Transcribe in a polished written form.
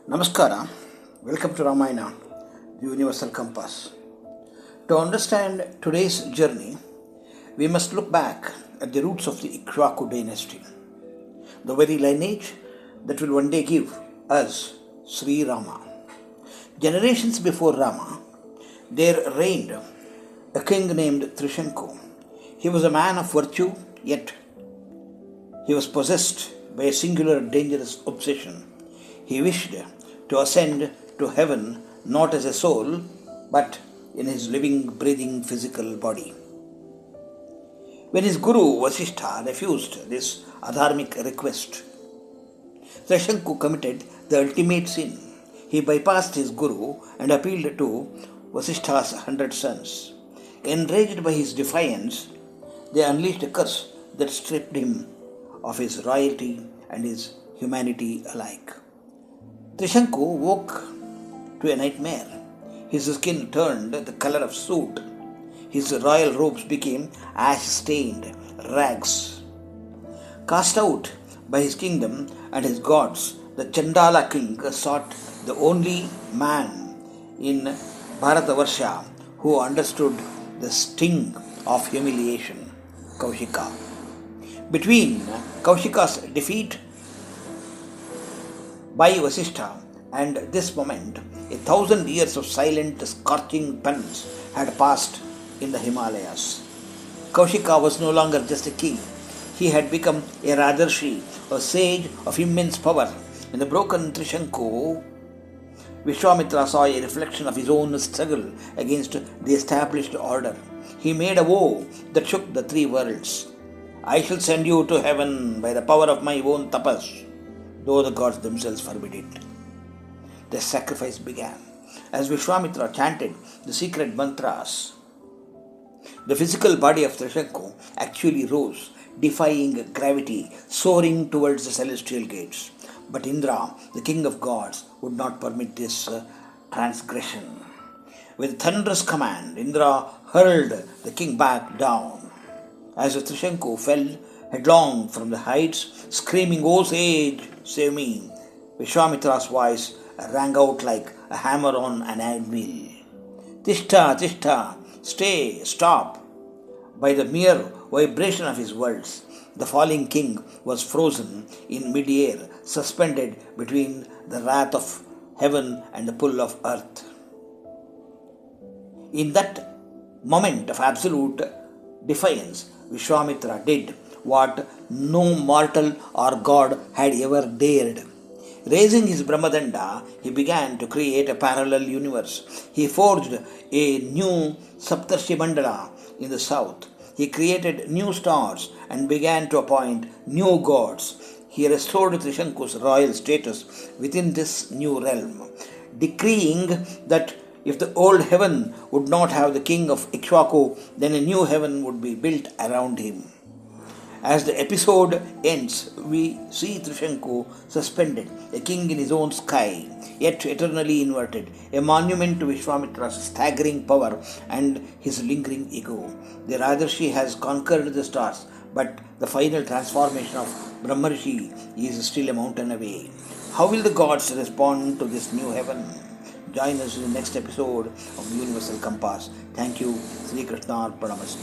Namaskara, welcome to Ramayana, the Universal Compass. To understand today's journey, we must look back at the roots of the Ikshvaku Dynasty, the very lineage that will one day give us Sri Rama. Generations before Rama, there reigned a king named Trishanku. He was a man of virtue, yet he was possessed by a singular dangerous obsession. He wished to ascend to heaven not as a soul, but in his living, breathing physical body. When his guru Vasishtha refused this adharmic request, Trishanku committed the ultimate sin. He bypassed his guru and appealed to Vasishtha's 100 sons. Enraged by his defiance, they unleashed a curse that stripped him of his royalty and his humanity alike. Trishanku woke to a nightmare. His skin turned the color of soot. His royal robes became ash-stained rags. Cast out by his kingdom and his gods, the Chandala king sought the only man in Bharatavarsha who understood the sting of humiliation, Kaushika. Between Kaushika's defeat by Vasishtha and this moment, 1,000 years of silent, scorching penance had passed in the Himalayas. Kaushika was no longer just a king. He had become a Rajarshi, a sage of immense power. In the broken Trishanku, Vishwamitra saw a reflection of his own struggle against the established order. He made a vow that shook the three worlds. I shall send you to heaven by the power of my own tapas, though the gods themselves forbid it. The sacrifice began. As Vishwamitra chanted the secret mantras, the physical body of Trishanku actually rose, defying gravity, soaring towards the celestial gates. But Indra, the king of gods, would not permit this transgression. With thunderous command, Indra hurled the king back down. As Trishanku fell headlong from the heights, screaming, "O sage, save me!" Vishwamitra's voice rang out like a hammer on an anvil. "Tistha, Tistha, stay, stop!" By the mere vibration of his words, the falling king was frozen in mid-air, suspended between the wrath of heaven and the pull of earth. In that moment of absolute defiance, Vishwamitra did what no mortal or god had ever dared. Raising his Brahmadanda, he began to create a parallel universe. He forged a new Saptarshi Mandala in the south. He created new stars and began to appoint new gods. He restored Trishanku's royal status within this new realm, decreeing that if the old heaven would not have the king of Ikshvaku, then a new heaven would be built around him. As the episode ends, we see Trishanku suspended, a king in his own sky, yet eternally inverted, a monument to Vishwamitra's staggering power and his lingering ego. The Rajarshi has conquered the stars, but the final transformation of Brahmarshi is still a mountain away. How will the gods respond to this new heaven? Join us in the next episode of Universal Compass. Thank you. Sri Krishna Arpanamastu.